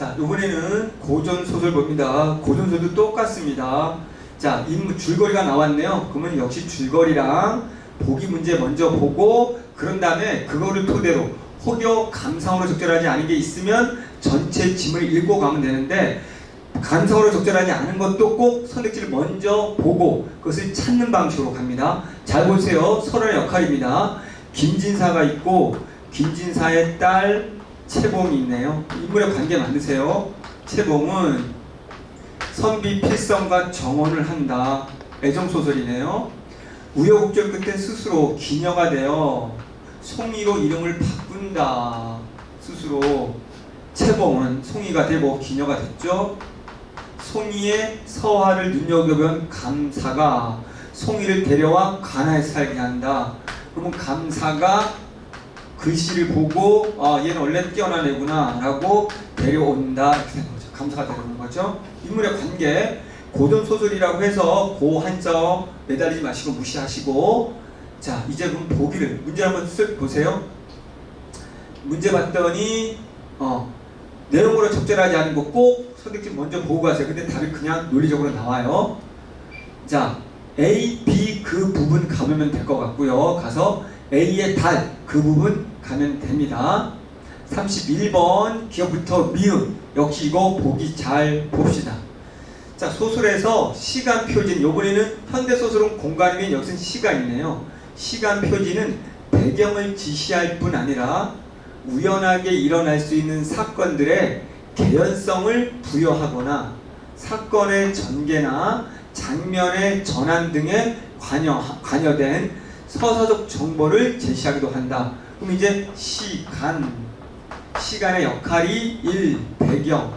자, 이번에는 고전소설 봅니다. 고전소설도 똑같습니다. 자, 인물 줄거리가 나왔네요. 그러면 역시 줄거리랑 보기 문제 먼저 보고 그런 다음에 그거를 토대로 혹여 감상으로 적절하지 않은 게 있으면 전체 짐을 읽고 가면 되는데 감상으로 적절하지 않은 것도 꼭 선택지를 먼저 보고 그것을 찾는 방식으로 갑니다. 잘 보세요. 서론의 역할입니다. 김진사가 있고 김진사의 딸 채봉이 있네요. 인물의 관계 만드세요. 채봉은 선비 필성과 정혼을 한다. 애정소설이네요. 우여곡절 끝에 스스로 기녀가 되어 송이로 이름을 바꾼다. 스스로 채봉은 송이가 되고 기녀가 됐죠. 송이의 서화를 눈여겨본 감사가 송이를 데려와 관아에서 살게 한다. 그러면 감사가 글씨를 보고 얘는 원래 뛰어난 애구나 라고 데려온다 이렇게 되는 거죠. 감사가 데려오는 거죠. 인물의 관계 고전소설이라고 해서 고 한자어 매달리지 마시고 무시하시고 자 이제 그럼 보기를 문제 한번 쓱 보세요. 문제 봤더니 내용으로 적절하지 않은 거 꼭 선택지 먼저 보고 가세요. 근데 답이 그냥 논리적으로 나와요. 자 A, B 그 부분 가면 될 것 같고요. 가서 A의 달 그 부분 가면 됩니다. 31번 기억부터 미음 역시 이거 보기 잘 봅시다. 자 소설에서 시간 표진 이번에는 현대소설은 공간이면 여기서는 시간이네요. 시간 표지는 배경을 지시할 뿐 아니라 우연하게 일어날 수 있는 사건들의 개연성을 부여하거나 사건의 전개나 장면의 전환 등에 관여된 서사적 정보를 제시하기도 한다. 그럼 이제 시간의 역할이 1. 배경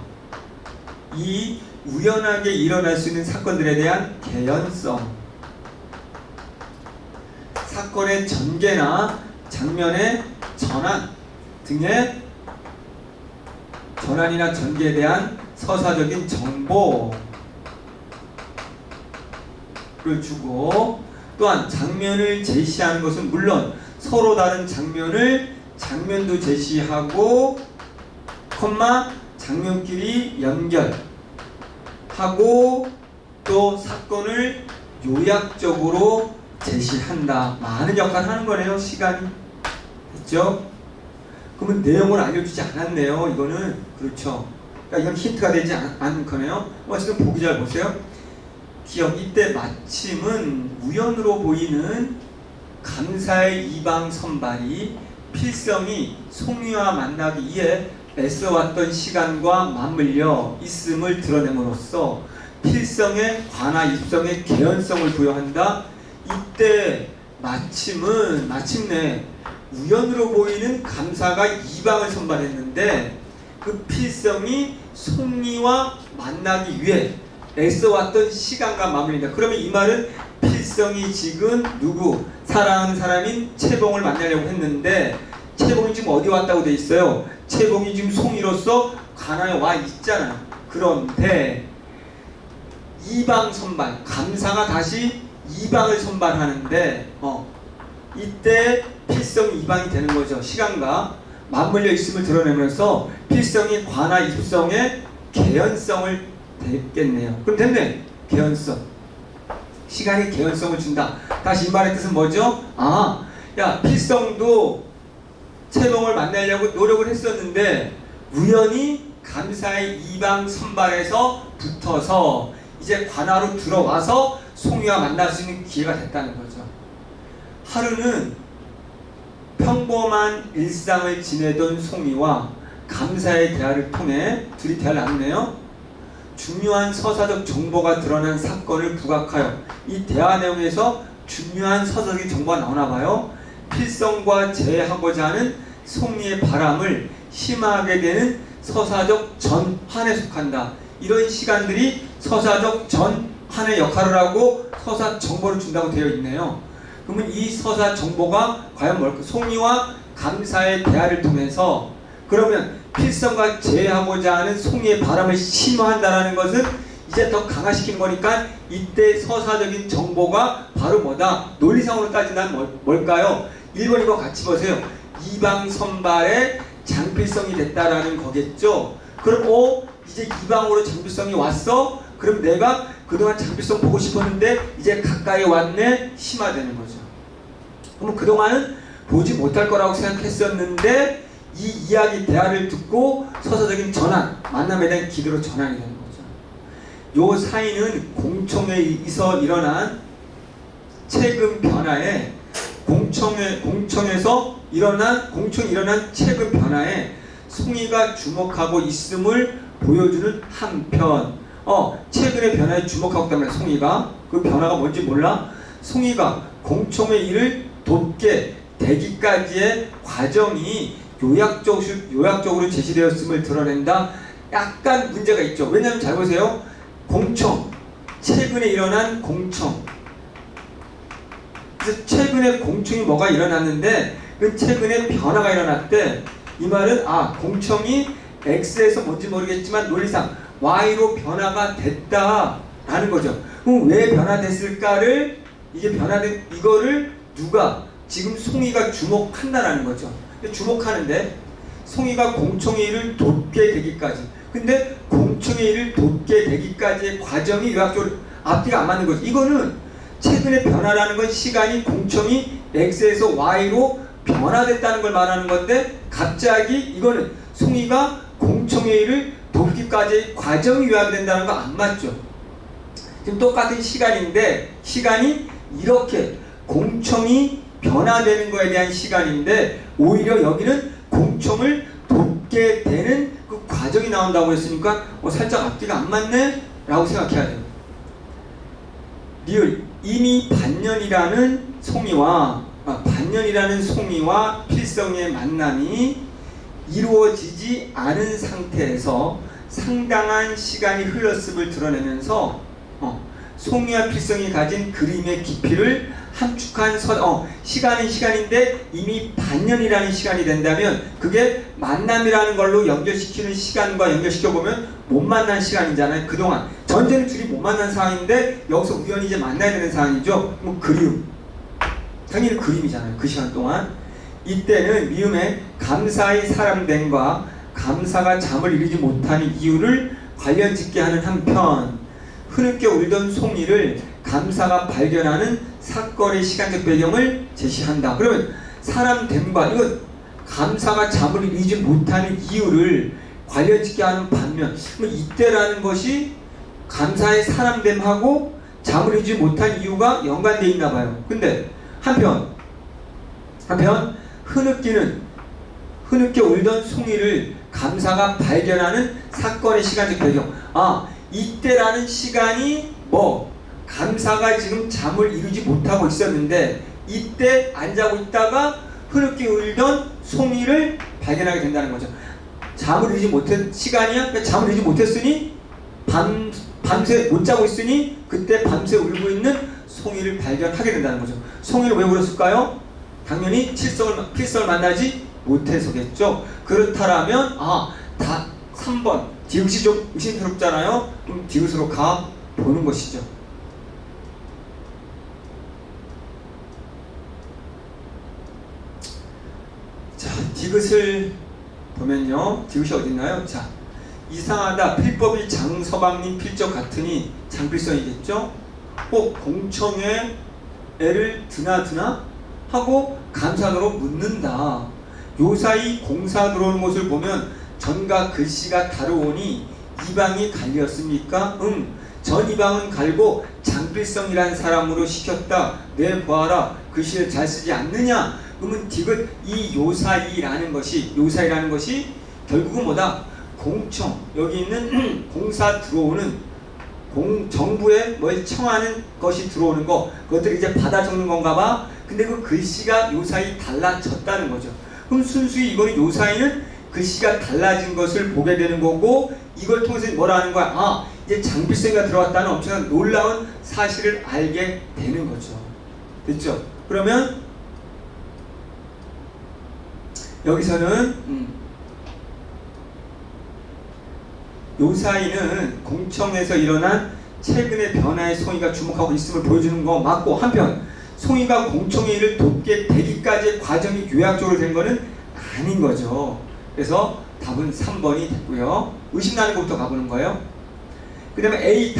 2. 우연하게 일어날 수 있는 사건들에 대한 개연성 사건의 전개나 장면의 전환 등의 전환이나 전개에 대한 서사적인 정보를 주고 또한 장면을 제시하는 것은 물론 서로 다른 장면도 제시하고 장면끼리 연결하고 또 사건을 요약적으로 제시한다. 많은 역할을 하는 거네요. 시간이. 됐죠? 그러면 내용을 알려주지 않았네요. 이거는 그렇죠. 그러니까 이건 힌트가 되지 않은 거네요. 어쨌든 보기 잘 보세요. 기억 이때 마침은 우연으로 보이는 감사의 이방 선발이 필성이 송이와 만나기 위해 애써왔던 시간과 맞물려 있음을 드러냄으로써 필성의 관하 입성의 개연성을 부여한다. 이때 마침은 마침내 우연으로 보이는 감사가 이방을 선발했는데 그 필성이 송이와 만나기 위해 애써왔던 시간과 맞물린다. 그러면 이 말은 필성이 지금 누구? 사랑하는 사람인 채봉을 만나려고 했는데 채봉이 지금 어디 왔다고 돼 있어요? 채봉이 지금 송이로서 관아에 와 있잖아요. 그런데 이방 선발, 감사가 다시 이방을 선발하는데 이때 필성이 이방이 되는 거죠. 시간과 맞물려 있음을 드러내면서 필성이 관아 입성의 개연성을 됐겠네요. 그럼 됐네. 개연성. 시간이 개연성을 준다. 다시 이 말의 뜻은 뭐죠? 필성도 채봉을 만나려고 노력을 했었는데 우연히 감사의 이방 선발에서 붙어서 이제 관아로 들어와서 송이와 만날 수 있는 기회가 됐다는 거죠. 하루는 평범한 일상을 지내던 송이와 감사의 대화를 통해 둘이 대화를 나누네요. 중요한 서사적 정보가 드러난 사건을 부각하여 이 대화 내용에서 중요한 서사적인 정보가 나오나봐요. 필성과 재하고자 하는 송이의 바람을 심하게 되는 서사적 전환에 속한다. 이런 시간들이 서사적 전환의 역할을 하고 서사 정보를 준다고 되어 있네요. 그러면 이 서사 정보가 과연 뭘까? 송이와 감사의 대화를 통해서 그러면 필성과 제하고자 하는 송이의 바람을 심화한다는 것은 이제 더 강화시킨 거니까 이때 서사적인 정보가 바로 뭐다? 논리상으로 따진다면 뭘까요? 1번, 2번 같이 보세요. 이방 선발의 장필성이 됐다라는 거겠죠. 그럼 이제 이방으로 장필성이 왔어? 그럼 내가 그동안 장필성 보고 싶었는데 이제 가까이 왔네? 심화되는 거죠. 그럼 그동안은 보지 못할 거라고 생각했었는데 이 이야기 대화를 듣고 서서적인 전환, 만남에 대한 기대로 전환이 되는 거죠. 요 사이는 공청에서 일어난 최근 변화에 공청이 일어난 최근 변화에 송이가 주목하고 있음을 보여주는 한편, 최근의 변화에 주목하고 있다면 송이가 그 변화가 뭔지 몰라? 송이가 공청의 일을 돕게 되기까지의 과정이 요약적으로 제시되었음을 드러낸다. 약간 문제가 있죠. 왜냐하면 잘 보세요. 최근에 일어난 공청. 그래서 최근에 공청이 뭐가 일어났는데 그 최근에 변화가 일어났대. 이 말은 공청이 X에서 뭔지 모르겠지만 논리상 Y로 변화가 됐다라는 거죠. 그럼 왜 변화됐을까를 이거를 누가 지금 송이가 주목한다라는 거죠. 주목하는데 송이가 공청의 일을 돕게 되기까지. 근데 공청의 일을 돕게 되기까지의 과정이 요약적으로 앞뒤가 안 맞는 거죠. 이거는 최근의 변화라는 건 시간이 공청이 X에서 Y로 변화됐다는 걸 말하는 건데 갑자기 이거는 송이가 공청의 일을 돕기까지의 과정이 요약된다는 거 안 맞죠. 지금 똑같은 시간인데 시간이 이렇게 공청이 변화되는 거에 대한 시간인데 오히려 여기는 공청을 돕게 되는 그 과정이 나온다고 했으니까 살짝 앞뒤가 안 맞네? 라고 생각해야 돼요. 리을 이미 반년이라는 송이와 필성의 만남이 이루어지지 않은 상태에서 상당한 시간이 흘렀음을 드러내면서 송이와 필성이 가진 그림의 깊이를 함축한 시간은 시간인데 이미 반년이라는 시간이 된다면 그게 만남이라는 걸로 연결시키는 시간과 연결시켜보면 못 만난 시간이잖아요. 그동안 전제는 둘이 못 만난 상황인데 여기서 우연히 이제 만나야 되는 상황이죠. 그리움 당연히 그림이잖아요. 그 시간 동안 이때는 미음에 감사의 사람됨과 감사가 잠을 이루지 못하는 이유를 관련짓게 하는 한편 흐느껴 울던 송이를 감사가 발견하는 사건의 시간적 배경을 제시한다. 그러면 사람됨과 이건 감사가 잠을 이루지 못하는 이유를 관련짓게 하는 반면 이때라는 것이 감사의 사람됨하고 잠을 이루지 못한 이유가 연관되어 있나 봐요. 근데 한편 흐느껴 울던 송이를 감사가 발견하는 사건의 시간적 배경. 이때라는 시간이 감사가 지금 잠을 이루지 못하고 있었는데 이때 안 자고 있다가 흐느껴 울던 송이를 발견하게 된다는 거죠. 잠을 이루지 못한 시간이야. 그러니까 잠을 이루지 못했으니 밤새 못 자고 있으니 그때 밤새 울고 있는 송이를 발견하게 된다는 거죠. 송이를 왜 울었을까요? 당연히 필성을 만나지 못해서겠죠. 그렇다면 다 3번 디귿이 좀 의심스럽잖아요. 좀 디귿으로 가 보는 것이죠. 자, 디귿을 보면요. 디귿이 어딨나요? 자, 이상하다. 필법이 장서방님 필적 같으니 장필성이겠죠? 공청에 애를 드나 하고 감사로 묻는다. 요 사이 공사 들어오는 것을 보면 전과 글씨가 다르오니 이방이 갈렸습니까? 전 이방은 갈고 장필성이라는 사람으로 시켰다. 내 보아라. 글씨를 잘 쓰지 않느냐? 그러면 디귿 이 요사이라는 것이 결국은 뭐다? 공청, 여기 있는 공사 들어오는 정부에 뭘 청하는 것이 들어오는 거, 그것들을 이제 받아 적는 건가 봐. 근데 그 글씨가 요사이 달라졌다는 거죠. 그럼 순수히 이거는 요사이는 글씨가 달라진 것을 보게 되는 거고, 이걸 통해서 뭐라 하는 거야? 이제 장필성이가 들어왔다는 엄청난 놀라운 사실을 알게 되는 거죠. 됐죠? 그러면 여기서는 요사이는 공청에서 일어난 최근의 변화에 송이가 주목하고 있음을 보여주는 거 맞고, 한편 송이가 공청의 일을 돕게 되기까지의 과정이 요약적으로 된 거는 아닌 거죠. 그래서 답은 3번이 됐고요. 의심나는 것부터 가보는 거예요. 그 다음에 A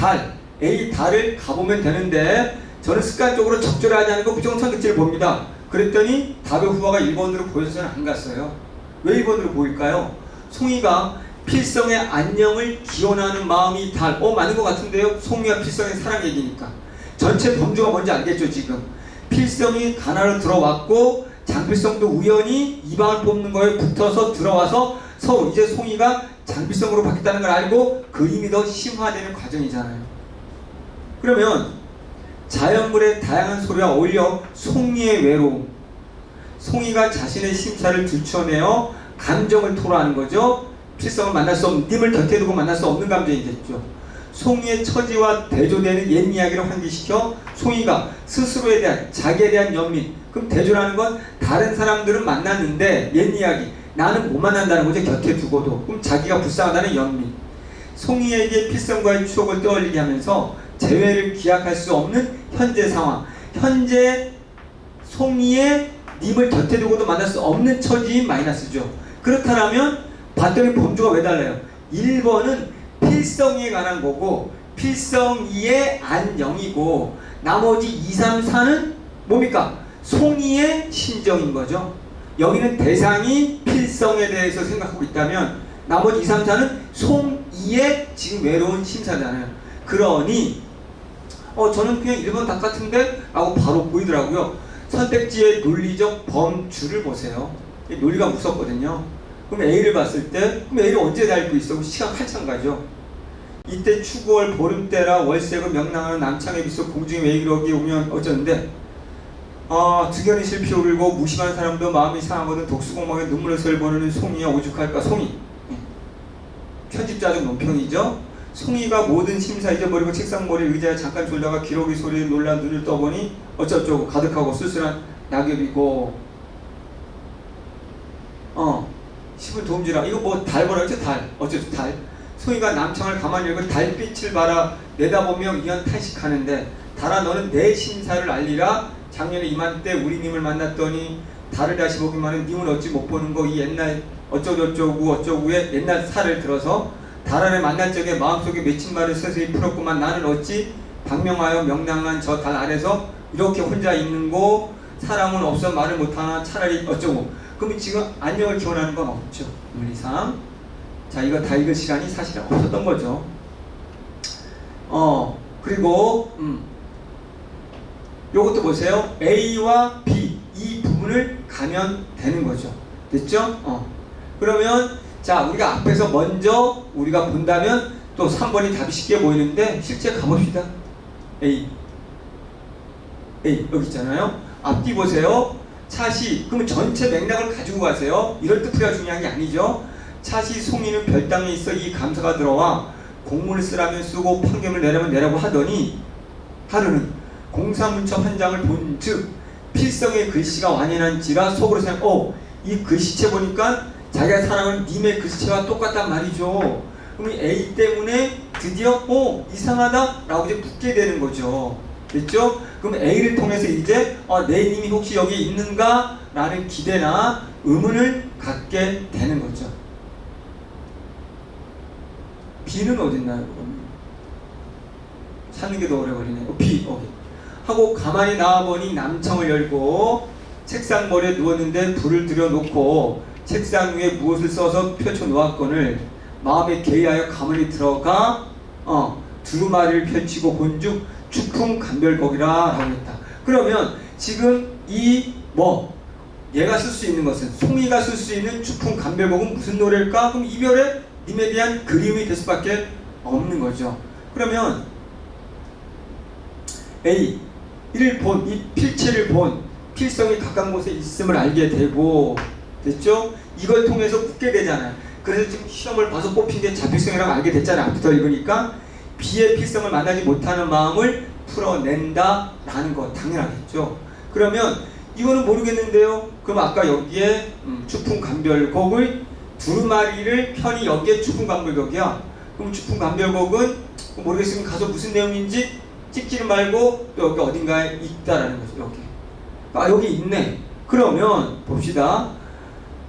달을 가보면 되는데 저는 습관적으로 적절하지 않은 거 무조건 선택지를 봅니다. 그랬더니 답의 후보가 1번으로 보여서는 안 갔어요. 왜 1번으로 보일까요? 송이가 필성의 안녕을 기원하는 마음이 맞는 것 같은데요? 송이와 필성의 사랑 얘기니까. 전체 범주가 뭔지 알겠죠, 지금? 필성이 가나로 들어왔고, 장필성도 우연히 이방을 뽑는 거에 붙어서 들어와서 서로 이제 송이가 장필성으로 바뀌었다는 걸 알고 그 힘이 더 심화되는 과정이잖아요. 그러면 자연물의 다양한 소리와 어울려 송이의 외로움, 송이가 자신의 심사를 들춰내어 감정을 토로하는 거죠. 필성을 만날 수 없는, 님을 곁에 두고 만날 수 없는 감정이겠죠. 송이의 처지와 대조되는 옛 이야기를 환기시켜 송이가 스스로에 대한, 자기에 대한 연민, 그럼 대조라는 건 다른 사람들은 만났는데 옛 이야기, 나는 못 만난다는 거죠. 곁에 두고도. 그럼 자기가 불쌍하다는 연민. 송이에게 필성과의 추억을 떠올리게 하면서 재회를 기약할 수 없는 현재 상황, 현재 송이의 님을 곁에 두고도 만날 수 없는 처지인 마이너스죠. 그렇다면 봤더니 범주가 왜 달라요? 1번은 필성에 관한 거고 필성이의 안녕이고 나머지 2, 3, 4는 뭡니까? 송이의 심정인 거죠. 여기는 대상이 필성에 대해서 생각하고 있다면 나머지 2, 3, 4는 송이의 지금 외로운 심사잖아요. 그러니 저는 그냥 1번 답 같은데? 라고 바로 보이더라고요. 선택지의 논리적 범주를 보세요. 논리가 무섭거든요. 그럼 A를 봤을 때 그럼 A를 언제 닮고 있어? 시간 한참 가죠. 이때 추구월 보름때라 월색은 명랑하는 남창의 빗속 공중에 외기록이 오면 어쩌는데 득연이 실피 오르고 무심한 사람도 마음이 상하거든 독수공방에 눈물을 슬보는 송이야 오죽할까. 송이 편집자적 논평이죠. 송이가 모든 심사 잊어버리고 책상머리 의자에 잠깐 졸다가 기러기 소리에 놀라 눈을 떠보니 어쩌고 가득하고 쓸쓸한 낙엽이고 10분 도움주라. 이거 뭐 달 뭐라 그랬죠? 달. 어쩌죠? 달. 송이가 남창을 가만히 읽고 달빛을 바라 내다보며 이연 탄식하는데 달아 너는 내 심사를 알리라. 작년에 이맘때 우리 님을 만났더니 달을 다시 보기만은 님을 어찌 못 보는 거 이 옛날 어쩌고의 옛날 살을 들어서 달아를 만날 적에 마음속에 맺힌 말을 서서히 풀었구만. 나는 어찌 방명하여 명랑한 저 달 아래서 이렇게 혼자 있는 거 사람은 없어 말을 못하나 차라리 어쩌고. 그럼 지금 안녕을 기원하는 건 없죠. 논리상. 자, 이거 다 읽을 시간이 사실 없었던 거죠. 그리고 요것도 보세요. A와 B 이 부분을 가면 되는 거죠. 됐죠? 그러면 자, 우리가 앞에서 먼저 우리가 본다면 또 3번이 답이 쉽게 보이는데 실제 가봅시다. A 여기 있잖아요. 앞뒤 보세요. 차시, 그러면 전체 맥락을 가지고 가세요. 이럴 때 풀이가 중요한 게 아니죠. 차시 송이는 별당에 있어 이 감사가 들어와 공문을 쓰라면 쓰고 판결을 내라면 내라고 하더니 하루는 공사문첩 한 장을 본즉 필성의 글씨가 완연한지라 속으로 생각, 이 글씨체 보니까 자기가 사랑하는 님의 글씨체와 똑같단 말이죠. 그럼 A 때문에 드디어 이상하다 라고 이제 묻게 되는 거죠. 됐죠? 그럼 A를 통해서 이제 내 님이 혹시 여기 있는가? 라는 기대나 의문을 갖게 되는 거죠. B는 어딨나요? 그럼? 찾는 게 더 오래 걸리네요. B, 하고 가만히 나와보니 남창을 열고 책상 머리에 누웠는데 불을 들여놓고 책상 위에 무엇을 써서 펼쳐놓았거늘 마음에 개의하여 가만히 들어가 두루마리를 펼치고 본즉 추풍 감별곡이라 라고 했다. 그러면 지금 얘가 쓸 수 있는 것은 송이가 쓸 수 있는 추풍 감별곡은 무슨 노래일까? 그럼 이별의 님에 대한 그림이 될 수밖에 없는 거죠. 그러면 A 이 필체를 본 필성이 가까운 곳에 있음을 알게 되고 됐죠? 이걸 통해서 묻게 되잖아요. 그래서 지금 시험을 봐서 뽑힌 게 자필성이라고 알게 됐잖아요. 앞부터 읽으니까 B의 필성을 만나지 못하는 마음을 풀어낸다 라는 거 당연하겠죠. 그러면 이거는 모르겠는데요. 그럼 아까 여기에 추풍 감별곡을 두루마리를 편히 여기에 추풍 감별곡이야. 그럼 추풍 감별곡은 모르겠으면 가서 무슨 내용인지 찍지는 말고 또 여기 어딘가에 있다라는 거죠. 여기. 여기 있네. 그러면 봅시다.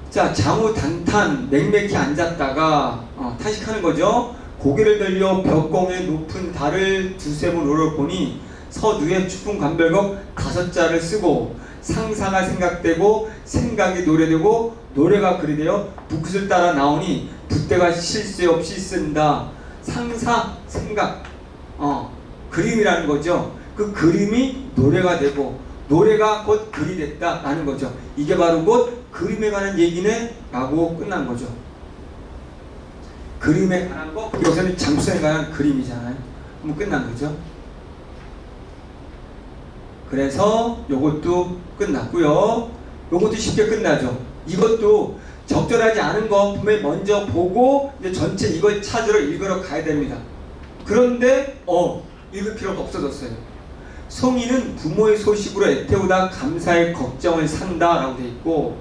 자, 장우단탄 맹맥히 앉았다가 탄식하는 거죠. 고개를 들려 벽공의 높은 달을 두세 번 오려보니 서두에 추풍 감별곡 5자를 쓰고 상상가 생각되고 생각이 노래되고 노래가 글이 되어 붓끝을 따라 나오니 붓대가 쉴 새 없이 쓴다. 상사 생각 그림이라는 거죠. 그 그림이 노래가 되고 노래가 곧 글이 됐다라는 거죠. 이게 바로 곧 그림에 관한 얘기네 라고 끝난 거죠. 그림에 관한 거, 여기서는 장수에 관한 그림이잖아요. 그럼 끝난 거죠. 그래서 요것도 끝났고요. 요것도 쉽게 끝나죠. 이것도 적절하지 않은 거 분명히 먼저 보고 이제 전체 이걸 찾으러 읽으러 가야 됩니다. 그런데 읽을 필요가 없어졌어요. 송이는 부모의 소식으로 애태우다 감사의 걱정을 산다 라고 되어 있고,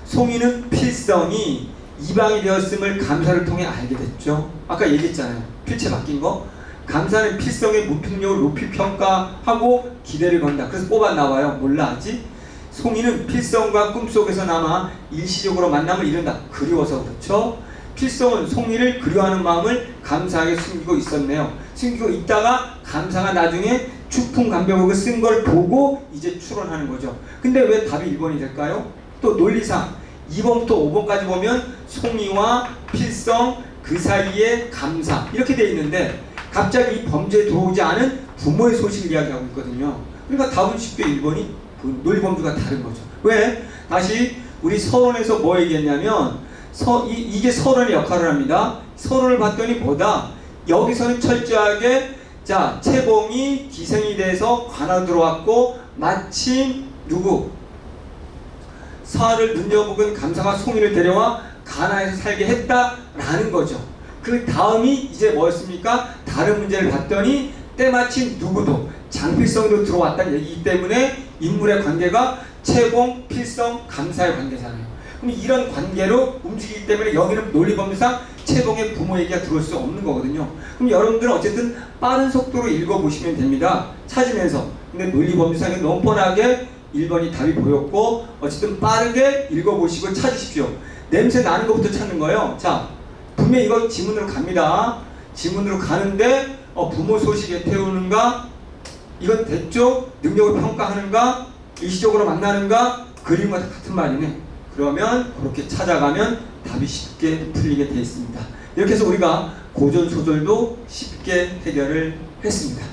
송이는 필성이 이방이 되었음을 감사를 통해 알게 됐죠. 아까 얘기했잖아요. 필체 바뀐 거. 감사는 필성의 무능력을 높이 평가하고 기대를 건다. 그래서 뽑아 나와요. 몰라 아직? 송이는 필성과 꿈속에서 남아 일시적으로 만남을 이룬다. 그리워서 그렇죠. 필성은 송이를 그리워하는 마음을 감사하게 숨기고 있었네요. 숨기고 있다가 감사가 나중에 추풍 감별곡을 쓴 걸 보고 이제 추론하는 거죠. 근데 왜 답이 1번이 될까요? 또 논리상 2번부터 5번까지 보면 송이와 필성 그 사이에 감사 이렇게 돼 있는데 갑자기 이 범죄에 들어오지 않은 부모의 소식을 이야기하고 있거든요. 그러니까 답은 쉽게 1번이 논리 범주가 다른 거죠. 왜? 다시 우리 서론에서 뭐 얘기했냐면 이게 서론의 역할을 합니다. 서론을 봤더니 뭐다? 여기서는 철저하게 자, 채봉이 기생이 돼서 관아로 들어왔고 마침 누구? 사활을 눈여보은 감사가 송이를 데려와 가나에서 살게 했다라는 거죠. 그 다음이 이제 뭐였습니까? 다른 문제를 봤더니 때마침 누구도 장필성도 들어왔다는 얘기이기 때문에 인물의 관계가 채봉, 필성, 감사의 관계잖아요. 그럼 이런 관계로 움직이기 때문에 여기는 논리범주상 채봉의 부모 얘기가 들어올 수 없는 거거든요. 그럼 여러분들은 어쨌든 빠른 속도로 읽어보시면 됩니다. 찾으면서. 근데 논리범주상에 너무 뻔하게 1번이 답이 보였고 어쨌든 빠르게 읽어보시고 찾으십시오. 냄새 나는 것부터 찾는 거예요. 자, 분명히 이거 지문으로 갑니다. 지문으로 가는데 부모 소식에 태우는가? 이건 됐죠? 능력을 평가하는가? 일시적으로 만나는가? 그림과 같은 말이네. 그러면 그렇게 찾아가면 답이 쉽게 풀리게 되어 있습니다. 이렇게 해서 우리가 고전소설도 쉽게 해결을 했습니다.